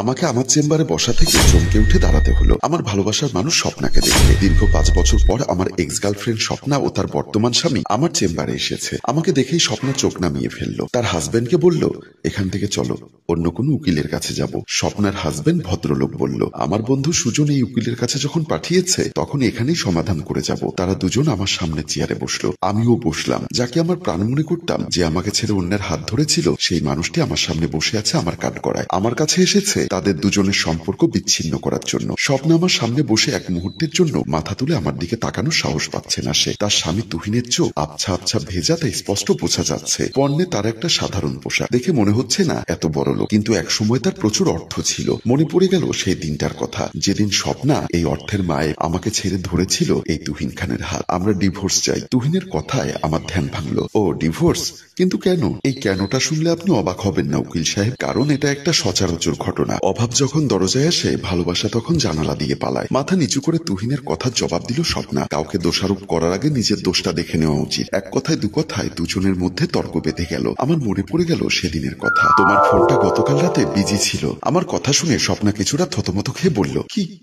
আমাকে আমার চেম্বারে বসা থেকে চমকে উঠে দাঁড়াতে হলো আমার ভালোবাসার মানুষ স্বপ্নাকে দেখে। দীর্ঘ 5 বছর পর আমার এক্স গার্লফ্রেন্ড স্বপ্না ও তার বর্তমান স্বামী আমার চেম্বারে এসেছে। আমাকে দেখেই স্বপ্না চোখ নামিয়ে ফেললো। তার হাজবেন্ডকে বলল, এখান থেকে চলো, অন্য কোনো উকিলের কাছে যাব। স্বপ্নার হাজবেন্ড ভদ্রলোক বলল, আমার বন্ধু সুজন এই উকিলের কাছে যখন পাঠিয়েছে তখন এখানেই সমাধান করে যাব। তারা দুজন আমার সামনে চেয়ারে বসলো, আমিও বসলাম। যাকে আমার প্রাণ মনে করতাম, যে আমাকে ছেড়ে অন্যের হাত ধরেছিল, সেই মানুষটি আমার সামনে বসে আছে আমার কাঠগড়ায়। আমার কাছে এসেছে তাদের দুজনের সম্পর্ক বিচ্ছিন্ন করার জন্য। স্বপ্ন আমার সামনে বসে এক মুহূর্তের জন্য মাথা তুলে আমার দিকে তাকানোর সাহস পাচ্ছে না সে। তার স্বামী তুহিনের চোখ আবছা আবছা ভেজা, তাই স্পষ্ট বোঝা যাচ্ছে পর্নে তার একটা সাধারণ পোশাক। দেখে মনে হচ্ছে না এত বড় লোক, কিন্তু একসময় তার প্রচুর অর্থ ছিল। মনে পড়ে গেল সেই দিনটার কথা, যেদিন স্বপ্না এই অর্থের মায়ে আমাকে ছেড়ে ধরেছিল এই তুহিন খানের হাত। আমরা ডিভোর্স চাই। তুহিনের কথায় আমার ধ্যান ভাঙলো। ও ডিভোর্স? কিন্তু কেন? এই কেনটা শুনলে আপনি অবাক হবেন না উকিল সাহেব, কারণ এটা একটা সচরাচর ঘটনা। অভাব যখন দরজায় আসে, ভালোবাসা তখন জানালা দিয়ে পালায়। মাথা নিচু করে তুহিনের কথার জবাব দিল স্বপ্না। কাউকে দোষারোপ করার আগে নিজের দোষটা দেখে নেওয়া উচিত। এক কথায় দু কথায় দুজনের মধ্যে তর্ক বেঁধে গেল। আমার মনে পড়ে গেল সেদিনের কথা। তোমার ফোনটা গতকাল রাতে বিজি ছিল। আমার কথা শুনে স্বপ্না কিছুটা থতমত খেয়ে বলল,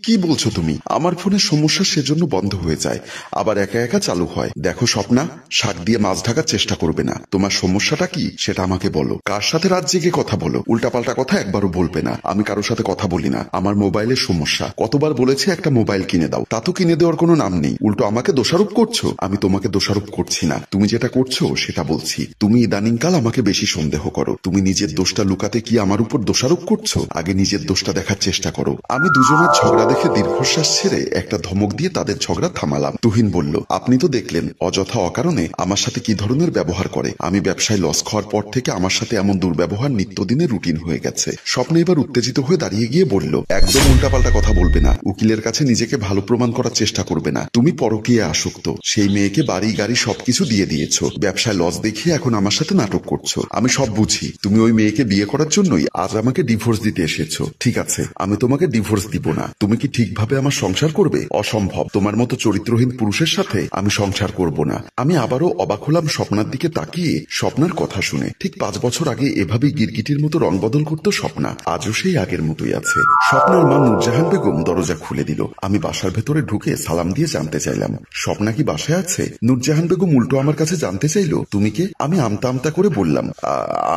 কি বলছো তুমি? আমার ফোনের সমস্যা সেজন্য বন্ধ হয়ে যায়, আবার একা একা চালু হয়। দেখো স্বপ্না, শাক দিয়ে মাছ ঢাকার চেষ্টা করবে না। তোমার সমস্যাটা কি সেটা আমাকে বলো। কার সাথে রাত জেগে কথা বলো? উল্টাপাল্টা কথা একবারও বলবে না। আমি কারোর সাথে কথা বলি না। আমার মোবাইলের সমস্যা। কতবার বলেছি একটা মোবাইল কিনে দাও, তা তো কিনে দেওয়ার কোনো নাম নেই। উল্টো আমাকে দোষারোপ করছো। আমি তোমাকে দোষারোপ করছি না, তুমি যেটা করছো সেটা বলছি। তুমি ইদানিংকাল আমাকে বেশি সন্দেহ করো। তুমি নিজের দোষটা লুকাতে কি আমার উপর দোষারোপ করছো? আগে নিজের দোষটা দেখার চেষ্টা করো। আমি দুজনের ঝগড়া দেখে দীর্ঘশ্বাস ছেড়ে একটা ধমক দিয়ে তাদের ঝগড়া থামালাম। তুহিন বলল, আপনি তো দেখলেন অযথা অকারণে আমার সাথে কি ধরনের ব্যবহার করে। আমি ব্যবসায় লস খাওয়ার পর থেকে আমার সাথে এমন দুর্ব্যবহার নিত্যদিনের রুটিন হয়ে গেছে। স্বপ্ন এবার উত্তেজিত হয়ে দাঁড়িয়ে গিয়ে বলল, একদম উল্টাপাল্টা কথা বলবে না। উকিলের কাছে নিজেকে ভালো প্রমাণ করার চেষ্টা করবে না। তুমি পরকীয়া আসক্ত। সেই মেয়েকে বাড়ি গাড়ি সবকিছু দিয়ে দিয়েছো। ব্যবসায় লস দেখিয়ে এখন আমার সাথে নাটক করছো। আমি সব বুঝি। তুমি ওই মেয়েকে বিয়ে করার জন্যই আজ আমাকে ডিভোর্স দিতে এসেছো। ঠিক আছে, আমি তোমাকে ডিভোর্স দিব না। তুমি কি ঠিকভাবে আমার সংসার করবে? অসম্ভব। তোমার মতো চরিত্রহীন পুরুষের সাথে আমি সংসার করব না। আমি আবারও অবাক হলাম স্বপ্নার দিকে তাকিয়ে। স্বপ্নার কথা শুনে ঠিক 5 বছর আগে এভাবেই গিরগিটির মতো রং বদল করতো স্বপ্না। আজও সেই আগের মতোই আছে। স্বপ্নার মা নূরজাহান বেগম দরজা খুলে দিল। আমি বাসার ভেতরে ঢুকে সালাম দিয়ে জানতে চাইলাম, স্বপ্না কি বাসায় আছে? নূরজাহান বেগম উল্টো আমার কাছে জানতে চাইলো, তুমি কে? আমি আমতা আমতা করে বললাম,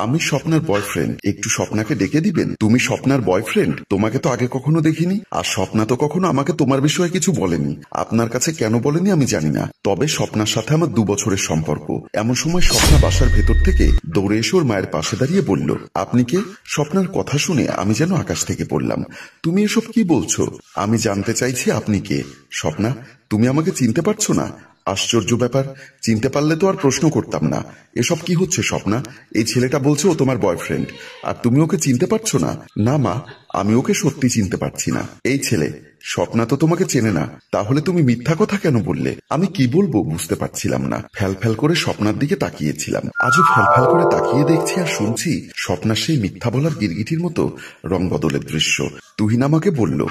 আমি স্বপ্নার বয়ফ্রেন্ড। একটু স্বপ্নাকে ডেকে দিবেন। তুমি স্বপ্নার বয়ফ্রেন্ড? তোমাকে তো আগে কখনো দেখিনি। আর স্বপ্না তো কখনো আমাকে তোমার বিষয়ে কিছু বলেনি। আপনার কাছে কেন বলেনি আমি জানি না, তবে স্বপ্নার সাথে আমার 2 বছরের সম্পর্ক। এমন সময় স্বপ্না বাসার ভেতর থেকে দৌড়ে এসে ওর মায়ের পাশে দাঁড়িয়ে বলল, আপনি কে? স্বপ্নার কথা শুনে আমি যেন আকাশ থেকে পড়লাম। তুমি এসব কি বলছো? আমি জানতে চাইছি আপনি কে। স্বপ্না, তুমি আমাকে চিনতে পারছো না? আশ্চর্য ব্যাপার। চিনতে পারলে তো আর প্রশ্ন করতাম না। এসব কি হচ্ছে স্বপ্না? এই ছেলেটা বলছে ও তোমার বয়ফ্রেন্ড, আর তুমি ওকে চিনতে পারছো না? না মা, আমি ওকে সত্যি চিনতে পারছি না। এই ছেলে স্বপ্না তো তোমাকে চেনে না। তাহলে তুমি মিথ্যা কথা কেন বললে? আমি কি বলবো বুঝতে পারছিলাম না। ফ্যাল করে স্বপ্নার দিকে তাকিয়েছিলাম। আজও ফ্যাল করে তাকিয়ে দেখছি আর শুনছি স্বপ্নার সেই মিথ্যা বলার গিরগিটির মতো রং বদলের দৃশ্য। তুহিন আমাকে বলল,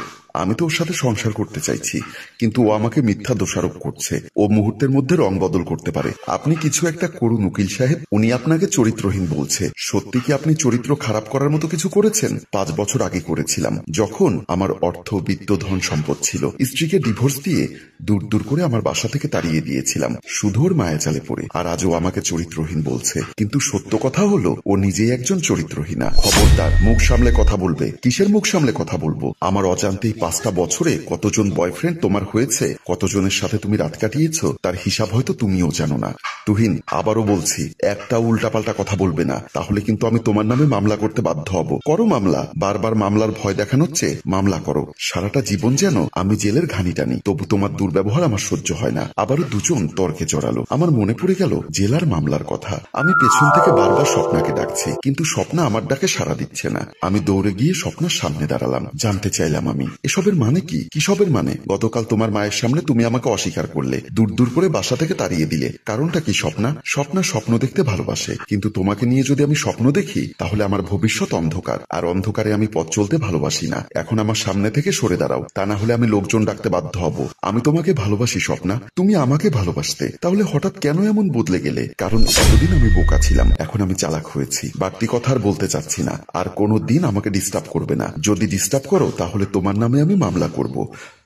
আমি তো ওর সাথে সংসার করতে চাইছি, কিন্তু ও আমাকে মিথ্যা দোষারোপ করছে। ও মুহূর্তের মধ্যে রং বদল করতে পারে। আপনি কিছু একটা করুন উকিল সাহেব। উনি আপনাকে চরিত্রহীন বলছে। সত্যি কি আপনি চরিত্র খারাপ করার মতো কিছু করেছেন? 5 বছর আগে করেছিলাম, যখন আমার অর্থ বিত্ত ধন সম্পদ ছিল। স্ত্রীকে ডিভোর্স দিয়ে দূর করে আমার বাসা থেকে তাড়িয়ে দিয়েছিলাম, শুধু ওর মায়াজালে পড়ে। আর আজও আমাকে চরিত্রহীন বলছে। কিন্তু সত্য কথা হলো ও নিজেই একজন চরিত্রহীনা। খবরদার, মুখ সামলে কথা বলবে। কিসের মুখ সামলে কথা বলবো? আমার অজান্তেই 5টা বছরে কতজন বয়ফ্রেন্ড তোমার হয়েছে, কতজনের সাথে তুমি রাত কাটিয়েছ, তার হিসাব হয়তো তুমিও জানো না। তুহিন, আবারও বলছি, একটা উল্টাপাল্টা কথা বলবে না, তাহলে কিন্তু আমি তোমার নামে মামলা করতে বাধ্য হব। করো মামলা। বারবার মামলার ভয় দেখানোচ্ছে। মামলা করো। সারাটা জীবন যেন আমি জেলের ঘানি টানি, তবু তোমার দুর্ব্যবহার আমার সহ্য হয় না। আবারও দুজন তর্কে জড়ালো। আমার মনে পড়ে গেল জেলার মামলার কথা। আমি পেছন থেকে বারবার স্বপ্নাকে ডাকছি, কিন্তু স্বপ্না আমার ডাকে সাড়া দিচ্ছে না। আমি দৌড়ে গিয়ে স্বপ্নার সামনে দাঁড়ালাম। জানতে চাইলাম, আমি এসবের মানে কি? কিসবের মানে? গতকাল তোমার মায়ের সামনে তুমি আমাকে অস্বীকার করলে, দূর করে বাসা থেকে তাড়িয়ে দিলে। কারণটা কি স্বপ্না? স্বপ্ন দেখতে ভালোবাসে, কিন্তু তোমাকে নিয়ে যদি আমি স্বপ্ন দেখি তাহলে আমার ভবিষ্যৎ অন্ধকার, আর অন্ধকারে আমি পথ চলতে ভালোবাসি না। এখন আমার সামনে থেকে সরে দাঁড়াও, তা না হলে আমি লোকজন ডাকতে বাধ্য হব। আমি তোমাকে ভালোবাসি স্বপ্না, তুমি আমাকে ভালোবাসতে, তাহলে হঠাৎ কেন এমন বদলে গেলে? কারণ এতদিন আমি বোকা ছিলাম, এখন আমি চালাক হয়েছি। বাড়তি কথা আর বলতে চাচ্ছি না, আর কোনো দিন আমাকে ডিস্টার্ব করবে না। যদি ডিস্টার্ব করো তাহলে তোমার নামে আমি মামলা করব।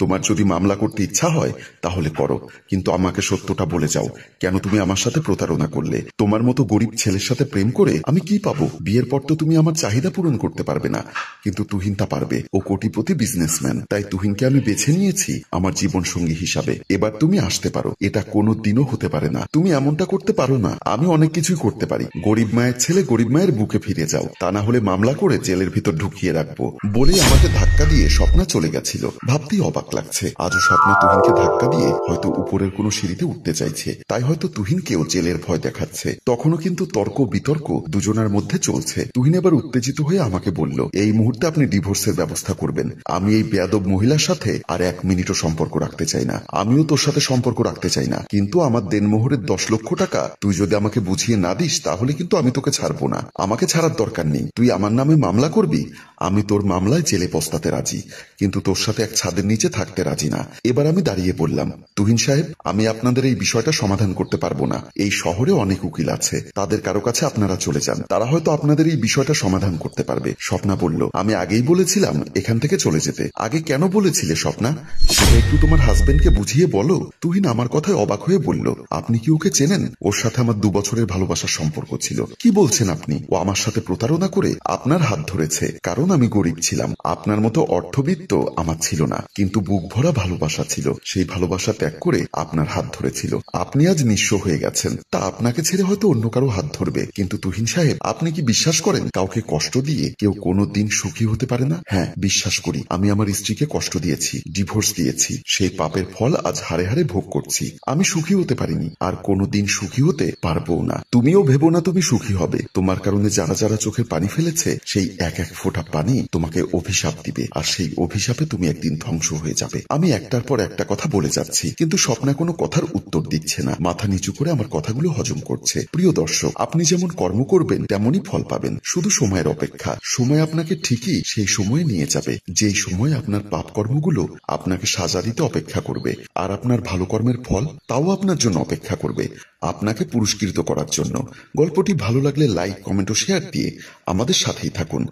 তোমার যদি মামলা করতে ইচ্ছা হয় তাহলে করো, কিন্তু আমাকে সত্যটা বলে যাও, কেন তুমি আমার সাথে প্রতারণা করলে? তোমার মতো গরিব ছেলের সাথে প্রেম করে আমি কি পাবো? বিয়ের পর তো তুমি আমার চাহিদা পূরণ করতে পারবে না, কিন্তু তুহিন তা পারবে। ও কোটিপতি বিজনেসম্যান, তাই তুহিনকে আমি বেছে নিয়েছি আমার জীবন সঙ্গী হিসাবে। এবার তুমি আসতে পারো। এটা কোনো দিনও হতে পারে না, তুমি এমনটা করতে পারো না। আমি অনেক কিছুই করতে পারি। গরিব মায়ের ছেলে গরিব মায়ের বুকে ফিরে যাও, তা না হলে মামলা করে জেলের ভিতর ঢুকিয়ে রাখবো। বলেই আমাকে ধাক্কা দিয়ে স্বপ্না চলে গেছিল। ভাবতেই অবাক লাগছে, আজও স্বপ্না তুহিনকে ধাক্কা দিয়ে হয়তো উপরের কোনো সিঁড়িতে উঠতে চাইছে, তাই হয়তো তুহিনকেও জেলের ভয় দেখাচ্ছে। তখনও কিন্তু তর্ক বিতর্ক দুজনের মধ্যে চলছে। তুহিন এবার উত্তেজিত হয়ে আমাকে বলল, এই মুহূর্তে আপনি ডিভোর্সের ব্যবস্থা করবেন। আমি এই বেয়াদব মহিলার সাথে আর 1 মিনিটও সম্পর্ক রাখতে চাই না। আমিও তোর সাথে সম্পর্ক রাখতে চাই না, কিন্তু আমার দেনমোহরের 10 লক্ষ টাকা তুই যদি আমাকে বুঝিয়ে না দিস তাহলে কিন্তু আমি তোকে ছাড়বো না। আমাকে ছাড়ার দরকার নেই, তুই আমার নামে মামলা করবি, আমি তোর মামলায় জেলে পস্তাতে রাজি, কিন্তু তোর সাথে এক ছাদের নিচে থাকতে রাজি না। এবার আমি দাঁড়িয়ে বললাম, তুহিন সাহেব, আমি আপনাদের এই বিষয়টা সমাধান করতে পারবো না। এই শহরে অনেক উকিল আছে, তাদের কারো কাছে আপনারা চলে যান, তারা হয়তো আপনাদের এই বিষয়টা সমাধান করতে পারবে। স্বপ্না বলল, আমি আগেই বলেছিলাম এখান থেকে চলে যেতে। আগে কেন বলেছিলে স্বপ্না? সেটা একটু তোমার হাজবেন্ডকে বুঝিয়ে বলো। তুহিন আমার কথায় অবাক হয়ে বলল, আপনি কি ওকে চেনেন? ওর সাথে আমার 2 বছরের ভালোবাসার সম্পর্ক ছিল। কি বলছেন আপনি? ও আমার সাথে প্রতারণা করে আপনার হাত ধরেছে, কারণ আমি গরিব ছিলাম। আপনার মতো অর্থবিত্ত আমার ছিল না, কিন্তু বুক ভরা ভালোবাসা ছিল। সেই ভালোবাসা ত্যাগ করে আপনার হাত ধরেছিল। আপনি আজ নিঃস্ব হয়ে গেছেন, তা আপনাকে ছেড়ে হয়তো অন্য কারো হাত ধরবে, কিন্তু তুহিন সাহেব, আপনি কি বিশ্বাস করেন কাউকে কষ্ট দিয়ে কেউ কোনো দিন সুখী হতে পারে না? হ্যাঁ, বিশ্বাস করি। আমি আমার স্ত্রীকে কষ্ট দিয়েছি, ডিভোর্স দিয়েছি, সেই পাপের ফল আজ হাড়ে হাড়ে ভোগ করছি। আমি সুখী হতে পারিনি, আর কোনোদিন সুখী হতে পারবো না। তুমিও ভেবো না তুমি সুখী হবে। তোমার কারণে যারা যারা চোখের পানি ফেলেছে, সেই এক এক ফোঁটা পানি তোমাকে অভিশাপ দিবে, আর সেই অভিশাপে তুমি একদিন ধ্বংস হয়ে যাবে। আমি একটার পর একটা কথা বলে যাচ্ছি, কিন্তু স্বপ্না কোনো কথার উত্তর দিচ্ছে না, মাথা নিচু করে আমার কথাগুলো হজম করছে। প্রিয় দর্শক, আপনি যেমন কর্ম করবেন তেমনই ফল পাবেন, শুধু সময়ের অপেক্ষা। সময় আপনাকে ঠিকই সেই সময়ে নিয়ে যাবে, যেই সময় আপনার পাপ কর্মগুলো আপনাকে সাজা দিতে অপেক্ষা করবে, আর আপনার ভালো কর্মের ফল তাও আপনার জন্য অপেক্ষা করবে, আপনাকে পুরস্কৃত করার জন্য। গল্পটি ভালো লাগলে লাইক, কমেন্ট ও শেয়ার দিয়ে আমাদের সাথেই থাকুন।